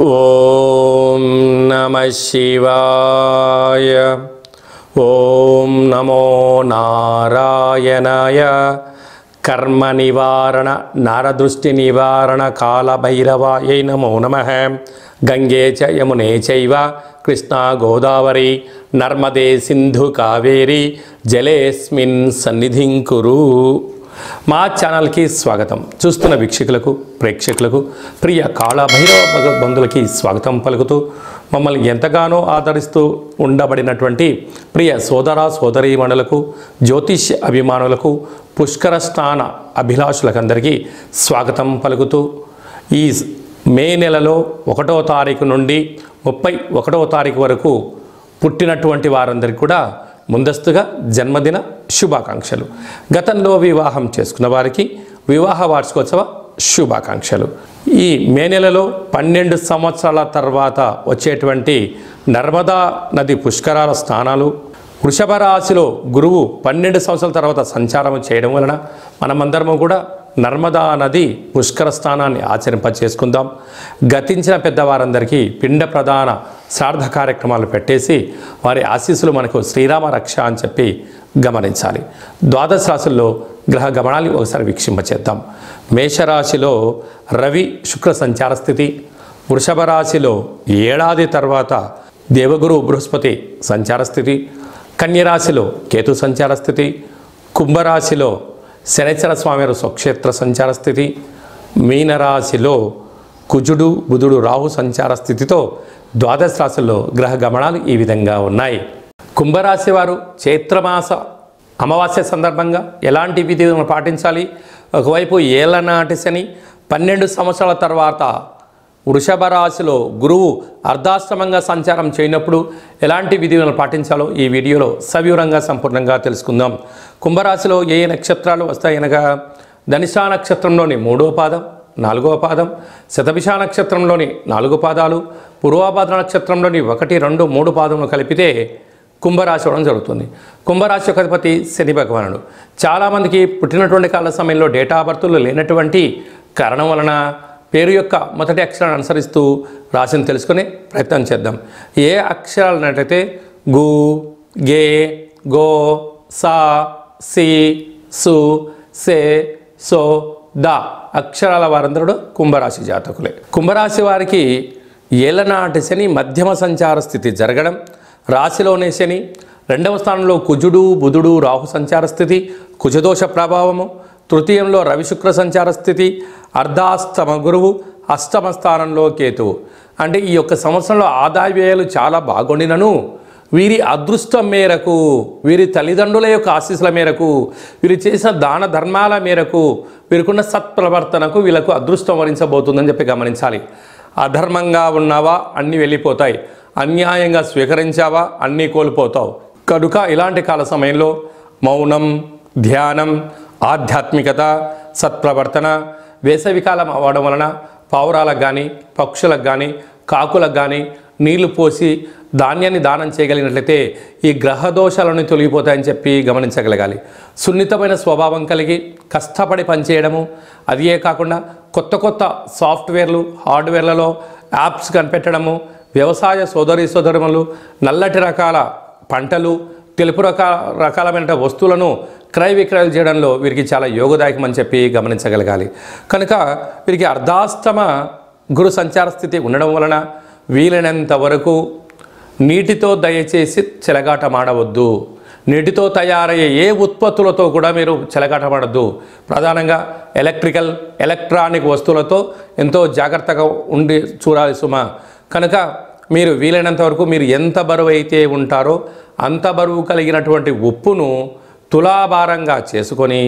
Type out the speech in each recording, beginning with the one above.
ఓం నమః శివాయ. ఓం నమో నారాయణాయ. కర్మ నివారణ నరదృష్టి నివారణ కాళభైరవాయై నమో నమః. గంగే చ యమునే చైవ కృష్ణా గోదావరి నర్మదే సింధు కావేరి జలేస్మిన్ సన్నిధిం కురు. మా ఛానల్కి స్వాగతం. చూస్తున్న వీక్షకులకు ప్రేక్షకులకు ప్రియ కాళభైరవ బంధువులకి స్వాగతం పలుకుతూ మమ్మల్ని ఎంతగానో ఆదరిస్తూ ఉండబడినటువంటి ప్రియ సోదర సోదరీమణులకు జ్యోతిష్య అభిమానులకు పుష్కర స్నాన అభిలాషులకందరికీ స్వాగతం పలుకుతూ ఈ మే నెలలో 1వ తారీఖు నుండి 31వ తారీఖు వరకు పుట్టినటువంటి వారందరికీ కూడా ముందస్తుగా జన్మదిన శుభాకాంక్షలు. గతంలో వివాహం చేసుకున్న వారికి వివాహ వార్షికోత్సవ శుభాకాంక్షలు. ఈ మే నెలలో 12 సంవత్సరాల తర్వాత వచ్చేటువంటి నర్మదా నది పుష్కరాల స్నానాలు, వృషభ రాశిలో గురువు 12 సంవత్సరాల తర్వాత సంచారం చేయడం వలన మనమందరము కూడా నర్మదా నది పుష్కర స్నానాన్ని ఆచరింపచేసుకుందాం. గతించిన పెద్దవారందరికీ పిండ ప్రధాన శ్రాద్ధ కార్యక్రమాలు పెట్టేసి వారి ఆశీస్సులు మనకు శ్రీరామ రక్ష అని చెప్పి గమనించాలి. ద్వాదశ రాశుల్లో గ్రహ గమనాలు ఒకసారి వీక్షింపచేద్దాం. మేషరాశిలో రవి శుక్ర సంచార స్థితి, వృషభ రాశిలో ఏడాది తర్వాత దేవగురు బృహస్పతి సంచార స్థితి, కన్యరాశిలో కేతు సంచార స్థితి, కుంభరాశిలో శనైశ్వర స్వామివారి స్వక్షేత్ర సంచార స్థితి, మీనరాశిలో కుజుడు బుధుడు రాహు సంచార స్థితితో ద్వాదశ రాశుల్లో గ్రహ గమనాలు ఈ విధంగా ఉన్నాయి. కుంభరాశి వారు చైత్రమాస అమావాస్య సందర్భంగా ఎలాంటి విధులను పాటించాలి? ఒకవైపు ఏళ్ళనాటి శని 12 సంవత్సరాల తర్వాత వృషభ రాశిలో గురువు అర్ధాష్టమంగా సంచారం చేయనప్పుడు ఎలాంటి విధులను పాటించాలో ఈ వీడియోలో సవివరంగా సంపూర్ణంగా తెలుసుకుందాం. కుంభరాశిలో ఏ నక్షత్రాలు వస్తాయనగా ధనిషా నక్షత్రంలోని 3వ పాదం 4వ పాదం, శతభిష నక్షత్రంలోని 4 పాదాలు, పూర్వభద్ర నక్షత్రంలోని 1, 2, 3 పాదములు కలిపితే కుంభరాశి అవడం జరుగుతుంది. కుంభరాశి యొక్క అధిపతి శని భగవానుడు. చాలామందికి పుట్టినటువంటి కాల సమయంలో డేటా బర్తులు లేనటువంటి కారణం వలన పేరు యొక్క మొదటి అక్షరాన్ని అనుసరిస్తూ రాశిని తెలుసుకునే ప్రయత్నం చేద్దాం. ఏ అక్షరాలు అన్నట్టయితే గు, గే, గో, సా, సి, సు, సే, సో, ద అక్షరాల వారందరూ కుంభరాశి జాతకులే. కుంభరాశి వారికి ఏళ్ళనాటి శని మధ్యమ సంచార స్థితి జరగడం, రాశిలోనే శని, 2వ స్థానంలో కుజుడు బుధుడు రాహు సంచార స్థితి, కుజదోష ప్రభావము, తృతీయంలో రవి శుక్ర సంచార స్థితి, అర్ధాష్టమ గురువు, అష్టమ స్థానంలో కేతువు. అంటే ఈ యొక్క సంవత్సరంలో ఆదాయ వ్యయాలు చాలా బాగుండినను వీరి అదృష్టం మేరకు, వీరి తల్లిదండ్రుల యొక్క ఆశీస్సుల మేరకు, వీరు చేసిన దాన ధర్మాల మేరకు, వీరికున్న సత్ప్రవర్తనకు వీళ్ళకు అదృష్టం వరించబోతుందని చెప్పి గమనించాలి. అధర్మంగా ఉన్నావా అన్నీ వెళ్ళిపోతాయి, అన్యాయంగా స్వీకరించావా అన్నీ కోల్పోతావు. కనుక ఇలాంటి కాల సమయంలో మౌనం, ధ్యానం, ఆధ్యాత్మికత, సత్ప్రవర్తన, వేసవికాలం అవ్వడం వలన పావురాలకు కానీ పక్షులకు కానీ కాకులకు కానీ నీళ్లు పోసి ధాన్యాన్ని దానం చేయగలిగినట్లయితే ఈ గ్రహ దోషాలను తొలగిపోతాయని చెప్పి గమనించగలగాలి. సున్నితమైన స్వభావం కలిగి కష్టపడి పనిచేయడము, అదే కాకుండా కొత్త కొత్త సాఫ్ట్వేర్లు హార్డ్వేర్లలో యాప్స్ కనిపెట్టడము, వ్యవసాయ సోదరీమణులు నల్లటి రకాల పంటలు తెలుపు రకాలమైన వస్తువులను క్రయ విక్రయాలు చేయడంలో వీరికి చాలా యోగదాయకం అని చెప్పి గమనించగలగాలి. కనుక వీరికి అర్ధాష్టమ గురు సంచార స్థితి ఉండడం వలన వీలైనంత వరకు నీటితో దయచేసి చెలగాటమాడవద్దు. నీటితో తయారయ్యే ఏ ఉత్పత్తులతో కూడా మీరు చెలగాటమాడద్దు. ప్రధానంగా ఎలక్ట్రానిక్ వస్తువులతో ఎంతో జాగ్రత్తగా ఉండి చూడాలి సుమా. కనుక మీరు వీలైనంత వరకు మీరు ఎంత బరువు అయితే ఉంటారో అంత బరువు కలిగినటువంటి ఉప్పును తులాభారంగా చేసుకొని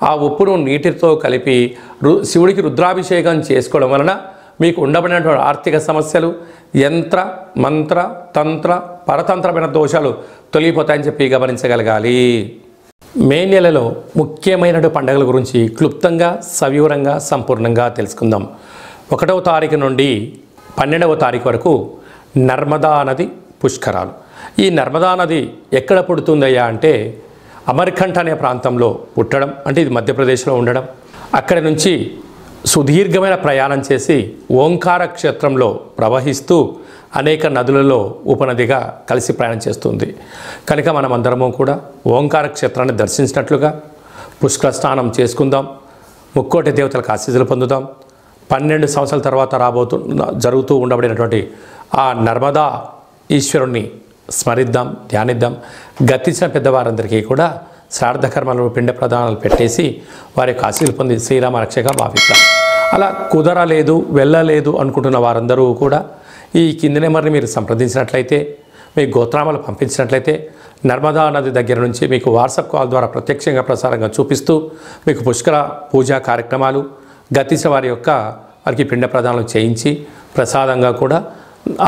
ఆ ఉప్పును నీటితో కలిపి శివుడికి రుద్రాభిషేకం చేసుకోవడం వలన మీకు ఉండబడినటువంటి ఆర్థిక సమస్యలు, యంత్ర మంత్ర తంత్ర పరతంత్రమైన దోషాలు తొలగిపోతాయని చెప్పి గమనించగలగాలి. మే నెలలో ముఖ్యమైన పండుగల గురించి క్లుప్తంగా సవివరంగా సంపూర్ణంగా తెలుసుకుందాం. 1వ తారీఖు నుండి 12వ తారీఖు వరకు నర్మదా నది పుష్కరాలు. ఈ నర్మదా నది ఎక్కడ పుడుతుందయ్యా అంటే అమర్కంఠ్ అనే ప్రాంతంలో పుట్టడం, అంటే ఇది మధ్యప్రదేశ్లో ఉండడం, అక్కడి నుంచి సుదీర్ఘమైన ప్రయాణం చేసి ఓంకార క్షేత్రంలో ప్రవహిస్తూ అనేక నదులలో ఉపనదిగా కలిసి ప్రయాణం చేస్తుంది. కనుక మనమందరము కూడా ఓంకార క్షేత్రాన్ని దర్శించినట్లుగా పుష్కర స్నానం చేసుకుందాం, ముక్కోటి దేవతలకు ఆశీస్సులు పొందుదాం. 12 సంవత్సరాల తర్వాత జరుగుతూ ఉండబడినటువంటి ఆ నర్మదా ఈశ్వరుణ్ణి స్మరిద్దాం, ధ్యానిద్దాం. గతించిన పెద్దవారందరికీ కూడా శ్రాద్ధ కర్మలు, పిండ ప్రదానాలు పెట్టేసి వారి యొక్క ఆశీస్సులు పొంది శ్రీరామ రక్షగా భావిద్దాం. అలా కుదరలేదు, వెళ్ళలేదు అనుకుంటున్న వారందరూ కూడా ఈ కింది నెంబర్ని మీరు సంప్రదించినట్లయితే, మీ గోత్రామాలు పంపించినట్లయితే నర్మదా నది దగ్గర నుంచి మీకు వాట్సాప్ కాల్ ద్వారా ప్రత్యక్షంగా ప్రసారంగా చూపిస్తూ మీకు పుష్కర పూజా కార్యక్రమాలు, గతించిన వారికి పిండ ప్రదానాలు చేయించి ప్రసాదంగా కూడా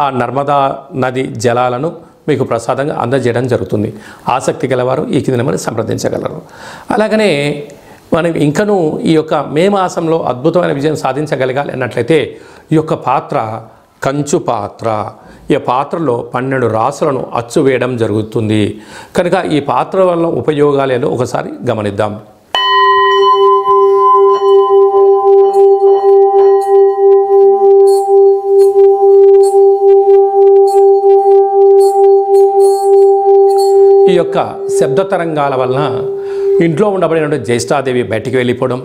ఆ నర్మదా నది జలాలను మీకు ప్రసాదంగా అందజేయడం జరుగుతుంది. ఆసక్తి గలవారు ఈ కింది నెంబర్ని సంప్రదించగలరు. అలాగనే మనం ఇంకనూ ఈ యొక్క మే మాసంలో అద్భుతమైన విజయం సాధించగలగాలి అన్నట్లయితే ఈ యొక్క పాత్ర కంచు పాత్ర. ఈ పాత్రలో 12 రాసులను అచ్చు వేయడం జరుగుతుంది. కనుక ఈ పాత్ర వల్ల ఉపయోగాలు ఒకసారి గమనిద్దాం. ఈ యొక్క శబ్ద తరంగాల వలన ఇంట్లో ఉండబడిన జ్యేష్ఠాదేవి బయటికి వెళ్ళిపోవడం,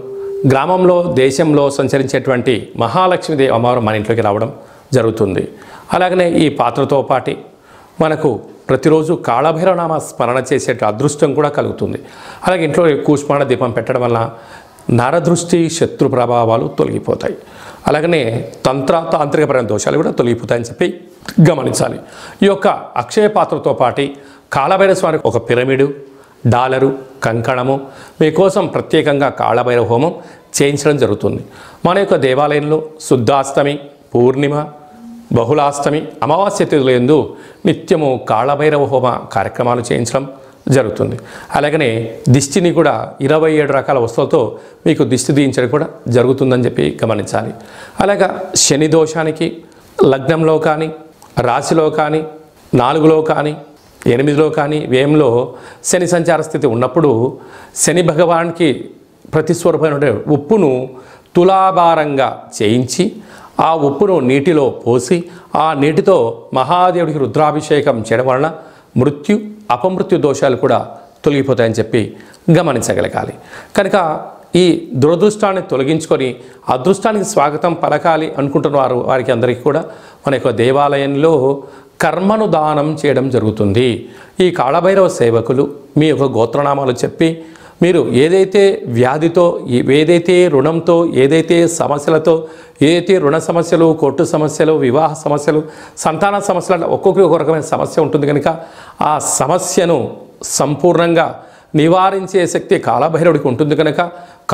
గ్రామంలో దేశంలో సంచరించేటువంటి మహాలక్ష్మీదేవి అమ్మవారు మన ఇంట్లోకి రావడం జరుగుతుంది. అలాగనే ఈ పాత్రతో పాటు మనకు ప్రతిరోజు కాళభైరవనామ స్మరణ చేసే అదృష్టం కూడా కలుగుతుంది. అలాగే ఇంట్లో కూష్మాణ దీపం పెట్టడం వల్ల నరదృష్టి, శత్రు ప్రభావాలు తొలగిపోతాయి. అలాగనే తాంత్రికపరమైన దోషాలు కూడా తొలగిపోతాయని చెప్పి గమనించాలి. ఈ యొక్క అక్షయ పాత్రతో పాటు కాళభైరవ స్వామికి ఒక పిరమిడు, డాలరు, కంకణము మీకోసం ప్రత్యేకంగా కాళభైరవ హోమం చేయించడం జరుగుతుంది. మన యొక్క దేవాలయంలో శుద్ధాష్టమి, పూర్ణిమ, బహుళాష్టమి, అమావాస్య తిథుల యందు నిత్యము కాళభైరవ హోమ కార్యక్రమాలు చేయించడం జరుగుతుంది. అలాగనే దిష్టిని కూడా 27 రకాల వస్తువులతో మీకు దిష్టి తీయించడం కూడా జరుగుతుందని చెప్పి గమనించాలి. అలాగా శని దోషానికి లగ్నంలో కానీ, రాశిలో కానీ, 4లో కానీ, 8లో కానీ, వ్యయంలో శని సంచార స్థితి ఉన్నప్పుడు శని భగవానికి ప్రతిస్వరూపమైన ఉప్పును తులాభారంగా చేయించి ఆ ఉప్పును నీటిలో పోసి ఆ నీటితో మహాదేవుడికి రుద్రాభిషేకం చేయడం వలన మృత్యు, అపమృత్యు దోషాలు కూడా తొలగిపోతాయని చెప్పి గమనించగలగాలి. కనుక ఈ దురదృష్టాన్ని తొలగించుకొని అదృష్టానికి స్వాగతం పలకాలి అనుకుంటున్న వారికి అందరికీ కూడా మన యొక్క దేవాలయంలో కర్మను దానం చేయడం జరుగుతుంది. ఈ కాళభైరవ సేవకులు మీ యొక్క గోత్రనామాలు చెప్పి మీరు ఏదైతే వ్యాధితో, ఏదైతే రుణంతో, ఏదైతే సమస్యలతో, ఏదైతే రుణ సమస్యలు, కోర్టు సమస్యలు, వివాహ సమస్యలు, సంతాన సమస్యలు, ఒక్కొక్కరికి ఒక రకమైన సమస్య ఉంటుంది. కనుక ఆ సమస్యను సంపూర్ణంగా నివారించే శక్తి కాళభైరవుడికి ఉంటుంది. కనుక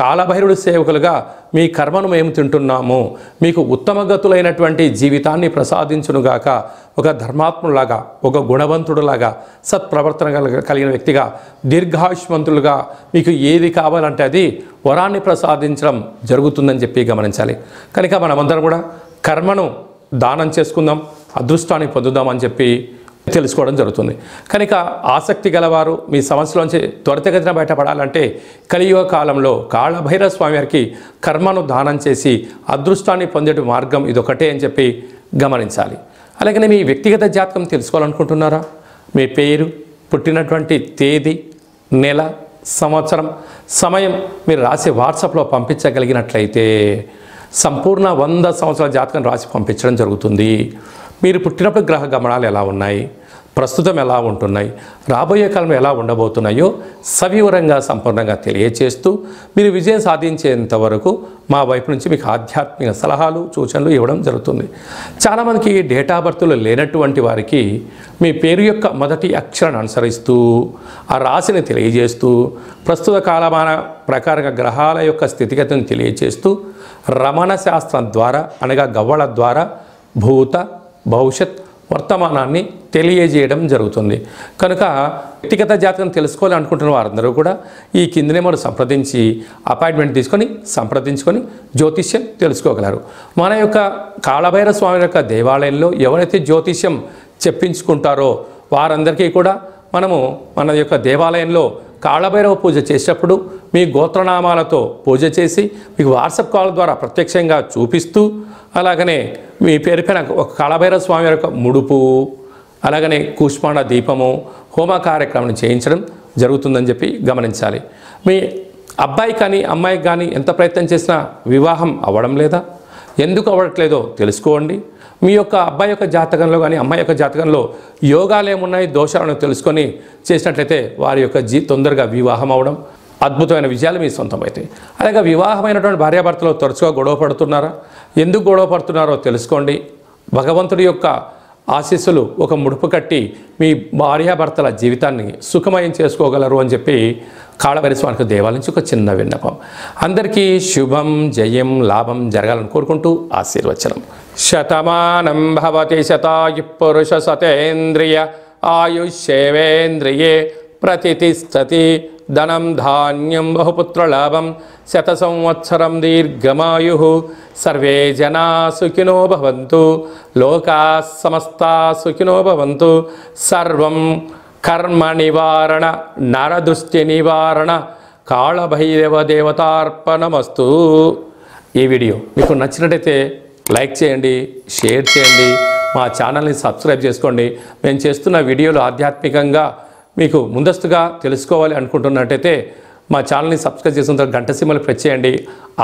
కాళభైరవుడి సేవకులుగా మీ కర్మను మేము తింటున్నాము, మీకు ఉత్తమగతులైనటువంటి జీవితాన్ని ప్రసాదించునుగాక, ఒక ధర్మాత్ములాగా, ఒక గుణవంతుడులాగా, సత్ప్రవర్తన కలిగిన వ్యక్తిగా, దీర్ఘాయుష్మంతులుగా మీకు ఏది కావాలంటే అది వరాన్ని ప్రసాదించడం జరుగుతుందని చెప్పి గమనించాలి. కనుక మనమందరం కూడా కర్మను దానం చేసుకుందాం, అదృష్టాన్ని పొందుదామని చెప్పి తెలుసుకోవడం జరుగుతుంది. కనుక ఆసక్తి గలవారు మీ సమస్యలోంచి త్వరితగతిన బయటపడాలంటే కలియుగ కాలంలో కాళభైరవ స్వామి వారికి కర్మను దానం చేసి అదృష్టాన్ని పొందే మార్గం ఇదొకటే అని చెప్పి గమనించాలి. అలాగే మీ వ్యక్తిగత జాతకం తెలుసుకోవాలనుకుంటున్నారా? మీ పేరు, పుట్టినటువంటి తేదీ, నెల, సంవత్సరం, సమయం మీరు రాసి వాట్సాప్లో పంపించగలిగినట్లయితే సంపూర్ణ 100 సంవత్సరాల జాతకం రాసి పంపించడం జరుగుతుంది. మీరు పుట్టినప్పుడు గ్రహ గమనాలు ఎలా ఉన్నాయి, ప్రస్తుతం ఎలా ఉంటున్నాయి, రాబోయే కాలంలో ఎలా ఉండబోతున్నాయో సవివరంగా సంపూర్ణంగా తెలియచేస్తూ మీరు విజయం సాధించేంత వరకు మా వైపు నుంచి మీకు ఆధ్యాత్మిక సలహాలు, సూచనలు ఇవ్వడం జరుగుతుంది. చాలామందికి డేట్ ఆఫ్ బర్త్లు లేనటువంటి వారికి మీ పేరు యొక్క మొదటి అక్షరాన్ని అనుసరిస్తూ ఆ రాశిని తెలియజేస్తూ ప్రస్తుత కాలమాన ప్రకారంగా గ్రహాల యొక్క స్థితిగతిని తెలియజేస్తూ రమణ శాస్త్రం ద్వారా అనగా గవ్వళ ద్వారా భూత, భవిష్యత్, వర్తమానాన్ని తెలియజేయడం జరుగుతుంది. కనుక వ్యక్తిగత జాతకం తెలుసుకోవాలి అనుకుంటున్న వారందరూ కూడా ఈ కింది నెంబర్ సంప్రదించి అపాయింట్మెంట్ సంప్రదించుకొని జ్యోతిష్యం తెలుసుకోగలరు. మన యొక్క కాళభైరవ స్వామి యొక్క దేవాలయంలో ఎవరైతే జ్యోతిష్యం చెప్పించుకుంటారో వారందరికీ కూడా మనము మన యొక్క దేవాలయంలో కాళభైరవ పూజ చేసేటప్పుడు మీ గోత్రనామాలతో పూజ చేసి మీకు వాట్సాప్ కాల్ ద్వారా ప్రత్యక్షంగా చూపిస్తూ అలాగనే మీ పేరు పైన ఒక కాళభైరవ స్వామి యొక్క ముడుపు అలాగనే కూష్మాండ దీపము హోమ కార్యక్రమం చేయించడం జరుగుతుందని చెప్పి గమనించాలి. మీ అబ్బాయి కానీ అమ్మాయికి కానీ ఎంత ప్రయత్నం చేసినా వివాహం అవ్వడం లేదా, ఎందుకు అవ్వట్లేదో తెలుసుకోండి. మీ యొక్క అబ్బాయి యొక్క జాతకంలో కానీ అమ్మాయి యొక్క జాతకంలో యోగాలు ఏమున్నాయి దోషాలను తెలుసుకొని చేసినట్లయితే వారి యొక్క తొందరగా వివాహం అవడం, అద్భుతమైన విజయాలు మీ సొంతమవుతాయి. అలాగే వివాహమైనటువంటి భార్యాభర్తలు తరచుగా గొడవ పడుతున్నారా, ఎందుకు గొడవ పడుతున్నారో తెలుసుకోండి. భగవంతుడి యొక్క ఆశీస్సులు ఒక ముడుపు కట్టి మీ భార్యాభర్తల జీవితాన్ని సుఖమయం చేసుకోగలరు అని చెప్పి కాళభైరవ స్వామికి దేవాలయం నుంచి ఒక చిన్న విన్నపం. అందరికీ శుభం జయం లాభం జరగాలని కోరుకుంటూ ఆశీర్వచనం. శతమానం భవతి శతాయు పురుష సతేంద్రియ ఆయుష్యేవేంద్రియే ప్రతిష్టతి ధనం ధాన్యం బహుపుత్రలాభం శత సంవత్సరం దీర్ఘమాయు సర్వే జనా సుఖినో భవంతు లోకా సమస్తా సుఖినో భవంతు. సర్వం కర్మ నివారణ నరదృష్టి నివారణ కాళభైరవ దేవతార్పణమస్తు. ఈ వీడియో మీకు నచ్చినట్టయితే లైక్ చేయండి, షేర్ చేయండి, మా ఛానల్ని సబ్స్క్రైబ్ చేసుకోండి. మేము చేస్తున్న వీడియోలు ఆధ్యాత్మికంగా మీకు ముందస్తుగా తెలుసుకోవాలి అనుకుంటున్నట్టయితే మా ఛానల్ని సబ్స్క్రైబ్ చేసిన తర్వాత గంట సింబల్ ప్రెస్ చేయండి,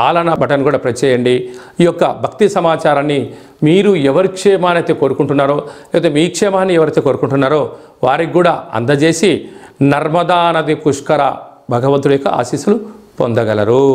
ఆల్ అన్న బటన్ కూడా ప్రెస్ చేయండి. ఈ యొక్క భక్తి సమాచారాన్ని మీరు ఎవరి క్షేమాన్ని అయితే కోరుకుంటున్నారో లేకపోతే మీ క్షేమాన్ని ఎవరైతే కోరుకుంటున్నారో వారికి కూడా అందజేసి నర్మదా నది పుష్కర భగవంతుడి యొక్క ఆశీస్సులు పొందగలరు.